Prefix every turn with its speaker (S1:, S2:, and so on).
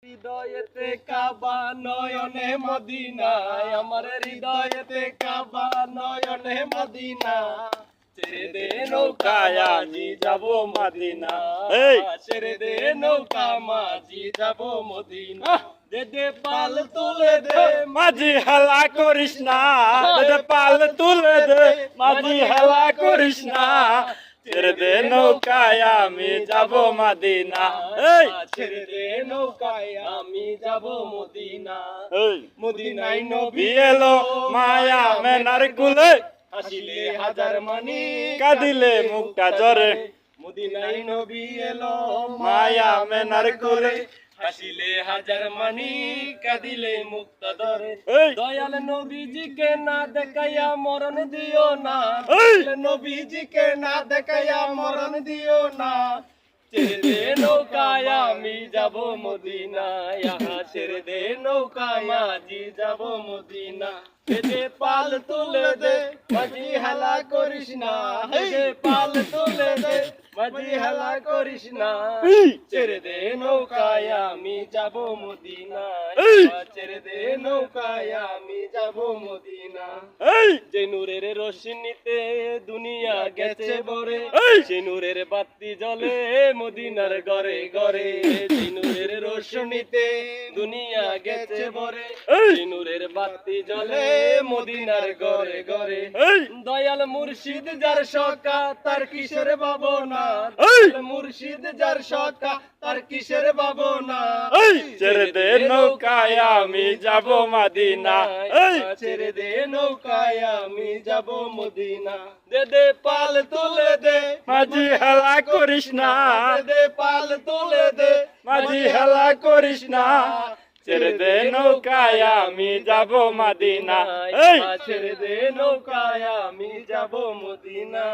S1: হৃদয়েতে কাবা নয়নে মদিনায়, আমার হৃদয়েতে কাবা নয়নে মদিনা। ছেড়ে দে নৌকায় আজি যাব মদিনা, ছেড়ে দে নৌকা মাঝি যাব মদিনা। দে দে পাল তুলে দে
S2: মাঝি হেলা করিস না, দে পাল তুলে দে মাঝি হেলা করিস না। ছেড়ে দে নৌকায় আমি যাব মদিনা,
S1: ছেড়ে দে নৌকায় আমি যাব মদিনা। মদিনায়
S2: নবী
S1: নবী
S2: এলো মায়া মেনার কুলে,
S1: হাসিলে হাজার মানি
S2: কাঁদিলে মুখটা জরে।
S1: মদিনায় নবী এলো
S2: মায়া মেনার কুলে,
S1: হাসিলে হাজার মানি কাঁদিলে মুক্তা ধরে। দয়াল নবীজিকে না দেখাইয়া মরণ দিও না, নবীজিকে না দেখাইয়া মরণ দিও না। ছেড়ে দে নৌকায় আমি যাব মদিনায়, ছেড়ে দে নৌকায় মাঝি যাব মদিনা। দে পাল তুলে দে মাঝি হেলা করিস না, দে পাল তুলে দে মাঝি হেলা করিস না। ছেড়ে দে নৌকায় আমি যাব মদিনা, ছেড়ে দে নৌকায় আমি যাব মদিনা। যে নূরের রোশনীতে দুনিয়া গেছে ভরে, সে নূরের বাতি জ্বলে মদিনার ঘরে ঘরে। যে নূরের রোশনীতে দুনিয়া গেছে ভরে, সে নূরের বাতি জ্বলে মদিনার ঘরে ঘরে। দয়াল মুর্শিদ যার সকা তার কিসের ভাবনা, মুর্শিদ যার সকা তার কিসের ভাবনা।
S2: ছেড়ে দে নৌকায় আমি যাব মদিনা,
S1: ছেড়ে দে নৌকায় আমি যাব মদিনা। দে দে পাল তুলে দে
S2: মাঝি হেলা করিস না,
S1: দে দে পাল তুলে দে
S2: মাঝি হেলা করিস না। ছেড়ে দে নৌকায় আমি যাব মদিনা,
S1: ছেড়ে দে নৌকায় আমি যাব মদিনা।